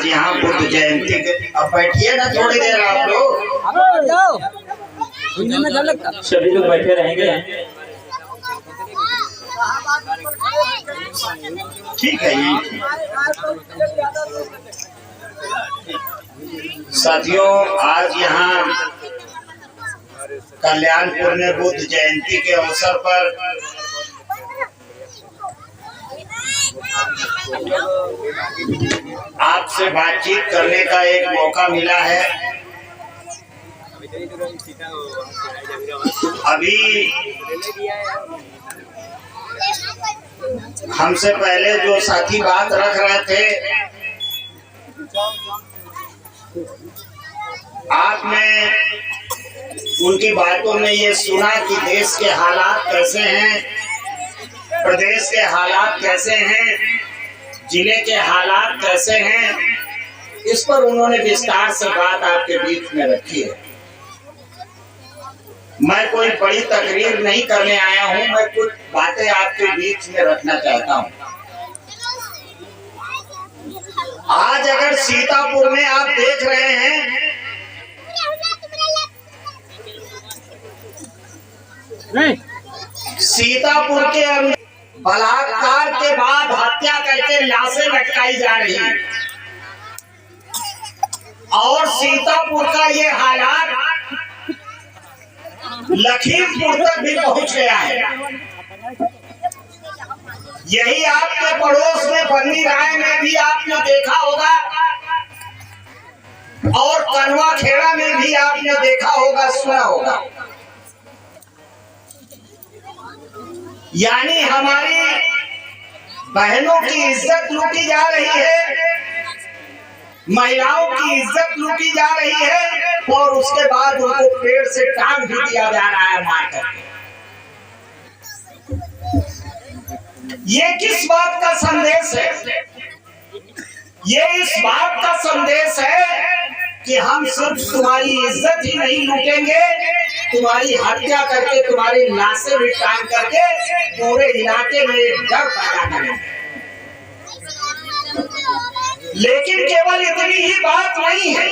आज यहाँ बुद्ध जयंती के, अब बैठिए ना थोड़ी देर आप लोग। सभी लोग बैठे रहेंगे। ठीक है जी। साथियों, आज यहाँ कल्याणपुर में बुद्ध जयंती के अवसर पर आपसे बातचीत करने का एक मौका मिला है। अभी हमसे पहले जो साथी बात रख रहे थे, आपने उनकी बातों में ये सुना कि देश के हालात कैसे हैं, प्रदेश के हालात कैसे हैं, जिले के हालात कैसे हैं, इस पर उन्होंने विस्तार से बात आपके बीच में रखी है। मैं कोई बड़ी तकरीर नहीं करने आया हूं, मैं कुछ बातें आपके बीच में रखना चाहता हूं। आज अगर सीतापुर में आप देख रहे हैं, सीतापुर के अंदर बलात्कार के बाद हत्या करके लाशें लटकाई जा रही है और सीतापुर का ये हालात लखीमपुर तक भी पहुंच गया है। यही आपके पड़ोस में बन्नी राय में भी आपने देखा होगा और कनवा खेड़ा में भी आपने देखा होगा, सुना होगा। यानी हमारी बहनों की इज्जत लूटी जा रही है, महिलाओं की इज्जत लूटी जा रही है और उसके बाद उनको पेड़ से टांग भी दिया जा रहा है मारकर। ये किस बात का संदेश है? ये इस बात का संदेश है कि हम सिर्फ तुम्हारी इज्जत ही नहीं लूटेंगे, तुम्हारी हत्या करके तुम्हारी लाशें भी टांग करके पूरे इलाके में एक डर पैदा करेंगे। लेकिन केवल इतनी ही बात नहीं है,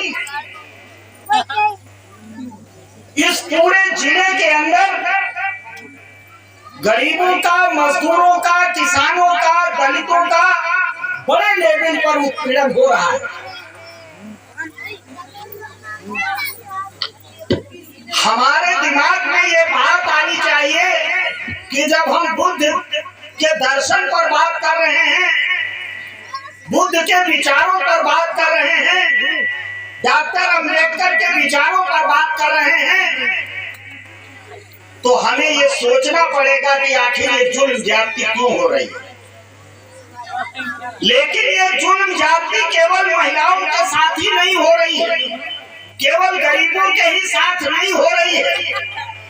इस पूरे जिले के अंदर गरीबों का, मजदूरों का, किसानों का, दलितों का बड़े लेवल पर उत्पीड़न हो रहा है। हमारे दिमाग में ये बात आनी चाहिए कि जब हम बुद्ध के दर्शन पर बात कर रहे हैं, बुद्ध के विचारों पर बात कर रहे हैं, डॉक्टर अंबेडकर के विचारों पर बात कर रहे हैं, तो हमें ये सोचना पड़ेगा कि आखिर ये जुल्म ज्यादती क्यों हो रही है। लेकिन ये जुल्म ज्यादती केवल महिलाओं के साथ ही नहीं हो रही है, केवल गरीबों के ही साथ नहीं हो रही है,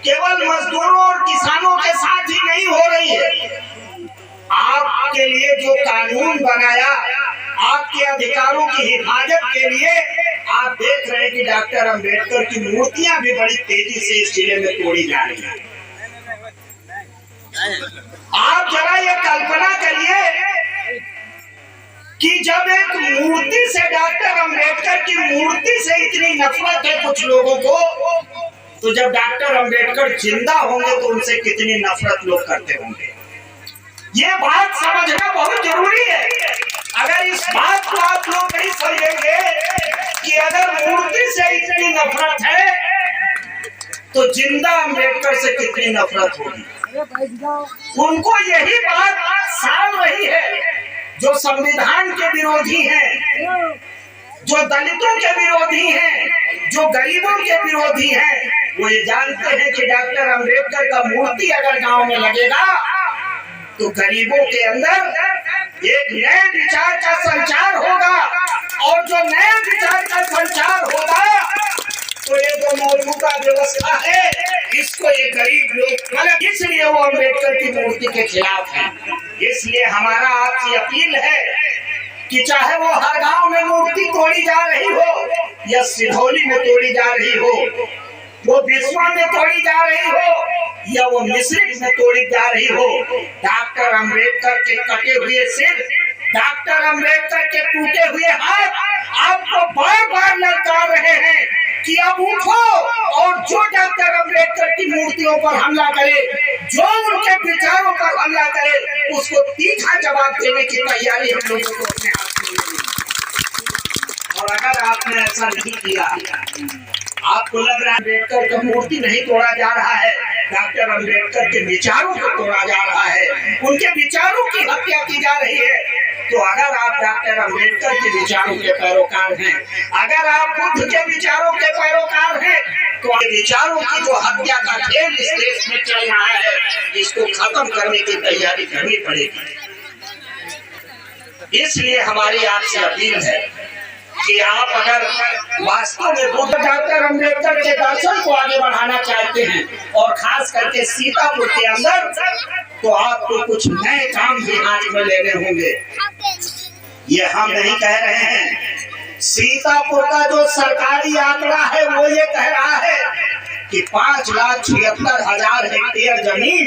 केवल मजदूरों और किसानों के साथ ही नहीं हो रही है। आपके लिए जो कानून बनाया, आपके अधिकारों की हिफाजत के लिए, आप देख रहे हैं कि डॉक्टर अंबेडकर की मूर्तियां भी बड़ी तेजी से इस जिले में तोड़ी जा रही हैं। आप जरा ये कल्पना करिए कि जब एक मूर्ति से, डॉक्टर अंबेडकर की मूर्ति से इतनी नफरत है कुछ लोगों को, तो जब डॉक्टर अंबेडकर जिंदा होंगे तो उनसे कितनी नफरत लोग करते होंगे। ये बात समझना बहुत जरूरी है। अगर इस बात को आप लोग नहीं समझेंगे कि अगर मूर्ति से इतनी नफरत है तो जिंदा अंबेडकर से कितनी नफरत होगी। उनको यही बात साल रही है, जो संविधान के विरोधी हैं, जो दलितों के विरोधी हैं, जो गरीबों के विरोधी हैं, वो ये जानते हैं कि डॉक्टर अंबेडकर का मूर्ति अगर गांव में लगेगा तो गरीबों के अंदर एक नए विचार का संचार होगा, और जो नए विचार का संचार होगा तो ये जो मौजूदा व्यवस्था है इसको ये गरीब लोग गलत, इसलिए वो अंबेडकर की मूर्ति के खिलाफ है। इसलिए हमारा आपसे अपील है कि चाहे वो हर गांव में मूर्ति तोड़ी जा रही हो या सिधौली में तोड़ी जा रही हो, वो बिस्वा में तोड़ी जा रही हो या वो मिश्रित में तोड़ी जा रही हो, डॉक्टर अंबेडकर के कटे हुए सिर, डॉक्टर अंबेडकर के टूटे हुए हाथ को बार बार ललकार रहे हैं कि अब उठो और जो डॉक्टर अम्बेडकर की मूर्तियों पर हमला करे, जो उनके विचारों पर हमला करे, उसको तीखा जवाब देने की तैयारी हम लोगों को अपने हाथ में लेनी है। और अगर आपने ऐसा नहीं किया, आपको लग रहा है अम्बेडकर की मूर्ति नहीं तोड़ा जा रहा है, डॉक्टर अम्बेडकर के विचारों को तोड़ा जा रहा है, उनके विचारों की हत्या की जा रही है, तो अगर आप डॉक्टर अम्बेडकर के विचारों के पैरोकार हैं, अगर आप बुद्ध के विचारों के पैरोकार हैं, तो विचारों की जो हत्या का खेल इस देश में चल रहा है, इसको खत्म करने की तैयारी करनी पड़ेगी। इसलिए हमारी आपसे अपील है कि आप अगर वास्तव में बुद्ध डॉक्टर अम्बेडकर के दर्शन को आगे बढ़ाना चाहते हैं, और खास करके सीतापुर के अंदर, तो आपको कुछ नए काम भी हाथ में लेने होंगे। ये हम नहीं कह रहे हैं, सीतापुर का जो सरकारी आंकड़ा है वो ये कह रहा है कि 5,76,000 हेक्टेयर जमीन,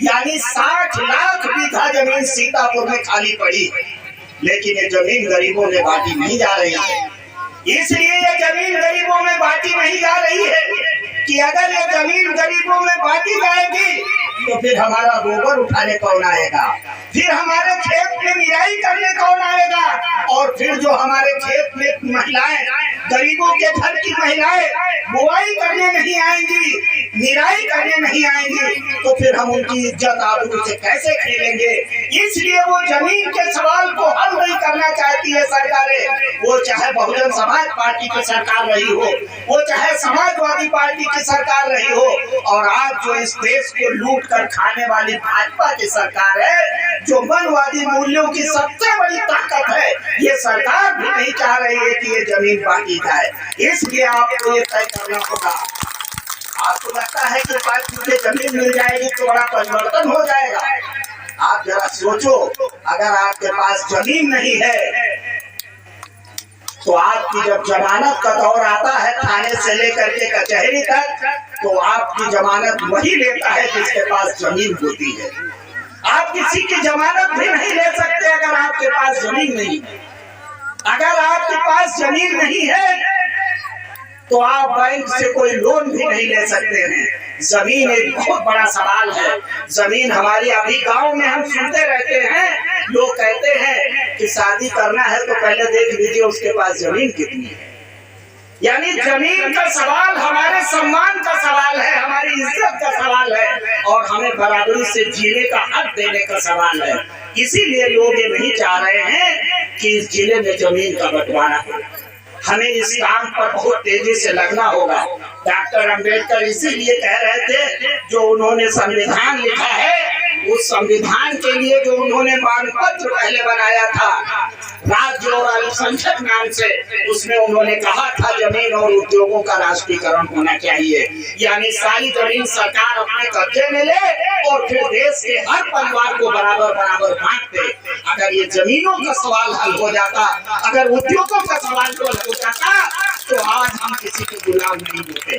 यानी 60 लाख बीघा जमीन सीतापुर में खाली पड़ी है, लेकिन ये जमीन गरीबों में बांटी नहीं जा रही है। इसलिए ये जमीन गरीबों में बांटी नहीं जा रही है कि अगर ये जमीन गरीबों में बांटी जाएगी तो फिर हमारा गोबर उठाने कौन आएगा, फिर हमारे खेत में निराई करने कौन आएगा, और फिर जो हमारे खेत में महिलाएं, गरीबों के घर की महिलाएं बुआई करने नहीं आएंगी, निराई करने नहीं आएंगी, तो फिर हम उनकी इज्जत आबरू से कैसे खेलेंगे। इसलिए वो जमीन के सवाल को हल नहीं करना चाहती है सरकारें, वो चाहे बहुजन समाज पार्टी की सरकार रही हो, वो चाहे समाजवादी पार्टी की सरकार रही हो, और आज जो इस देश को लूट कर खाने वाली भाजपा की सरकार है, जो मनवादी मूल्यों की सबसे बड़ी ताकत है, ये सरकार भी नहीं चाह रही है कि ये जमीन बांटी जाए। इसलिए आपको ये तय करना होगा। आपको लगता है कि 5 फुट जमीन मिल जाएगी तो बड़ा परिवर्तन हो जाएगा। आप जरा सोचो, अगर आपके पास जमीन नहीं है तो आपकी जब जमानत का दौर आता है थाने से लेकर के कचहरी तक, तो आपकी जमानत वही लेता है जिसके पास जमीन होती है। आप किसी की जमानत भी नहीं ले सकते अगर आपके पास जमीन नहीं है। अगर आपके पास जमीन नहीं है तो आप बैंक से कोई लोन भी नहीं ले सकते हैं। जमीन एक बहुत बड़ा सवाल है। जमीन हमारी, अभी गांव में हम सुनते रहते हैं, लोग कहते हैं कि शादी करना है तो पहले देख लीजिए उसके पास जमीन कितनी है। यानी जमीन का सवाल हमारे सम्मान का सवाल है, हमारी इज्जत का सवाल है, और हमें बराबरी से जीने का हक देने का सवाल है। इसीलिए लोग ये नहीं चाह रहे हैं कि इस जिले में जमीन का बंटवारा हो। हमें इस काम पर बहुत तेजी से लगना होगा। डॉक्टर अम्बेडकर इसीलिए कह रहे थे, जो उन्होंने संविधान लिखा है, उस संविधान के लिए जो उन्होंने मानपत्र पहले बनाया था राज्य और अल्पसंख्यक नाम से, उसमें उन्होंने कहा था जमीन और उद्योगों का राष्ट्रीयकरण होना चाहिए। यानी सारी जमीन सरकार अपने कब्जे में ले और फिर देश के हर परिवार को बराबर बराबर बांट दे। अगर ये जमीनों का सवाल हल हो जाता, अगर उद्योगों का सवाल हल हो जाता, तो आज हम किसी के गुलाम नहीं होते।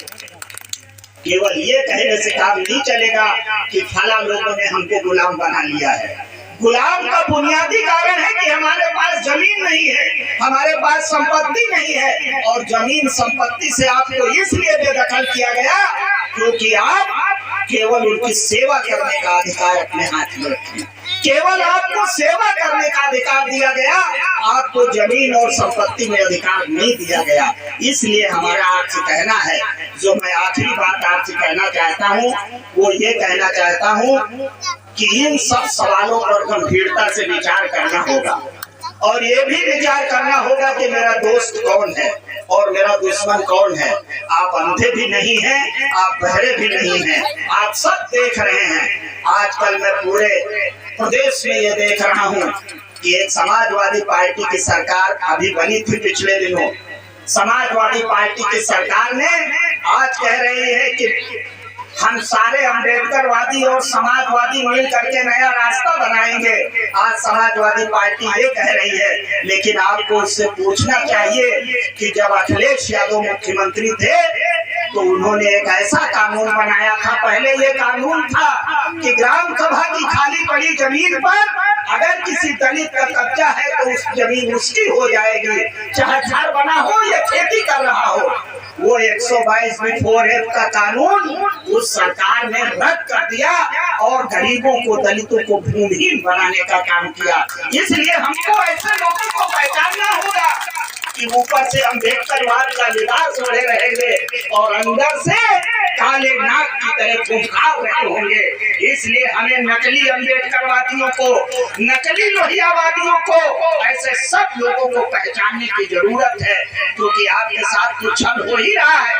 केवल ये कहने से काम नहीं चलेगा कि फला लोगों ने हमको गुलाम बना लिया है। गुलाम का बुनियादी कारण है कि हमारे पास जमीन नहीं है, हमारे पास संपत्ति नहीं है, और जमीन संपत्ति से आपको इसलिए बेदखल किया गया क्योंकि आप केवल उनकी सेवा करने का अधिकार अपने हाथ में रखें। केवल आपको सेवा करने का अधिकार दिया गया, आपको जमीन और संपत्ति में अधिकार नहीं दिया गया। इसलिए हमारा आपसे कहना है, जो मैं आखिरी बात आपसे कहना चाहता हूँ, वो ये कहना चाहता हूँ कि इन सब सवालों पर गंभीरता से विचार करना होगा, और ये भी विचार करना होगा कि मेरा दोस्त कौन है और मेरा दुश्मन कौन है। आप अंधे भी नहीं हैं, आप बहरे भी नहीं हैं, आप सब देख रहे हैं। आजकल मैं पूरे प्रदेश में ये देख रहा हूँ कि एक समाजवादी पार्टी की सरकार अभी बनी थी पिछले दिनों। समाजवादी पार्टी की सरकार ने आज कह रही है कि हम सारे अम्बेडकरवादी और समाजवादी मिल करके नया रास्ता बनाएंगे। आज समाजवादी पार्टी ये कह रही है, लेकिन आपको उससे पूछना चाहिए कि जब अखिलेश यादव मुख्यमंत्री थे तो उन्होंने एक ऐसा कानून बनाया था। पहले ये कानून था कि ग्राम सभा की खाली पड़ी जमीन पर अगर किसी दलित का कब्जा है तो उस जमीन उसकी हो जाएगी, चाहे घर बना हो या खेती कर रहा हो, वो 122 बिफोर एक्ट का कानून उस सरकार ने रद्द कर दिया और गरीबों को, दलितों को भूमिहीन बनाने का काम किया। इसलिए हमको ऐसे लोगों को पहचानना होगा कि ऊपर से अम्बेडकरवाद का लिबास ओढ़े रहेंगे और अंदर से काले नाग की तरह खूंखार रहे होंगे। इसलिए हमें नकली अम्बेडकरवादियों को, नकली लोहियावादियों को, ऐसे सब लोगों को पहचानने की जरूरत है, क्योंकि आपके साथ कुछ छल हो ही रहा है।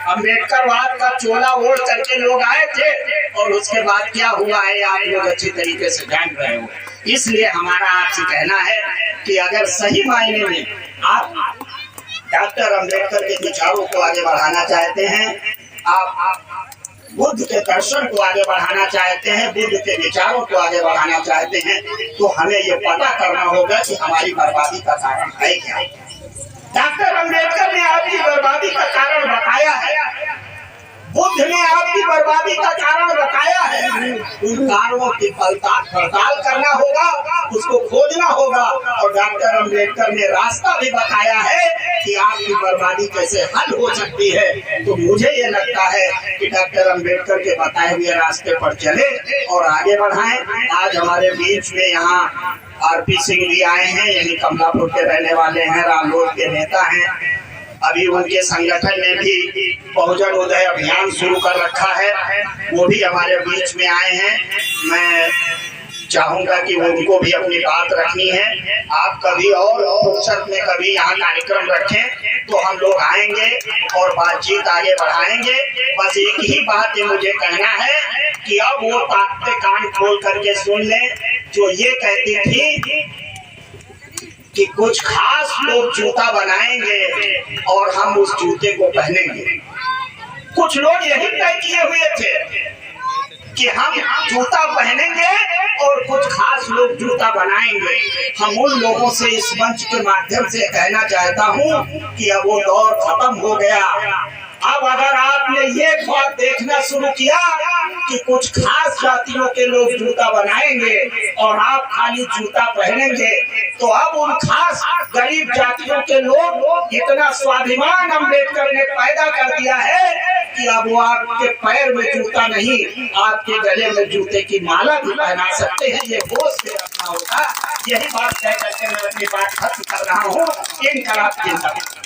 अम्बेडकरवाद का चोला ओढ़ करके लोग आए थे और उसके बाद क्या हुआ है आप लोग अच्छी तरीके से जान रहे हो। इसलिए हमारा आपसे कहना है कि अगर सही मायने में आप डॉक्टर अम्बेडकर के विचारों को आगे बढ़ाना चाहते हैं, आप बुद्ध के दर्शन को आगे बढ़ाना चाहते हैं, बुद्ध के विचारों को आगे बढ़ाना चाहते हैं, तो हमें ये पता करना होगा कि हमारी बर्बादी का कारण है क्या। डॉक्टर अम्बेडकर ने आपकी बर्बादी का कारण बताया है, बुद्ध ने आपकी बर्बादी का कारण बताया है। उन कारणों की पड़ताल करना होगा, उसको खोजना होगा, और डॉक्टर अम्बेडकर ने रास्ता भी बताया है कि आपकी बर्बादी कैसे हल हो सकती है। तो मुझे ये लगता है कि डॉक्टर अम्बेडकर के बताए हुए रास्ते पर चले और आगे बढ़ाएं। आज हमारे बीच में यहाँ आरपी सिंह भी आए हैं, यही कमलापुर के रहने वाले हैं, रालोद के नेता हैं। अभी उनके संगठन ने भी बहुजन उदय अभियान शुरू कर रखा है, वो भी हमारे बीच में आए हैं। मैं चाहूंगा कि उनको भी अपनी बात रखनी है। आप कभी और फुर्सत में कभी यहाँ कार्यक्रम रखें तो हम लोग आएंगे और बातचीत आगे बढ़ाएंगे। बस एक ही बात है मुझे कहना है कि अब वो ताकते कान खोल करके सुन लें जो ये कहती थी कि कुछ खास लोग जूता बनाएंगे और हम उस जूते को पहनेंगे। कुछ लोग यही तय किए हुए थे कि हम जूता पहनेंगे और कुछ खास लोग जूता बनाएंगे। हम उन लोगों से इस मंच के माध्यम से कहना चाहता हूं कि अब वो दौर खत्म हो गया। अब अगर आपने ये बात देखना शुरू किया कि कुछ खास जातियों के लोग जूता बनाएंगे और आप खाली जूता पहनेंगे, तो अब उन खास गरीब जातियों के लोग इतना स्वाभिमान अम्बेडकर ने पैदा कर दिया है कि अब वो आपके पैर में जूता नहीं, आपके गले में जूते की माला भी पहना सकते हैं। ये होश में रखना होगा। यही बात कह करके मैं अपनी बात खत्म कर रहा हूँ। इनकलाब जिंदाबाद।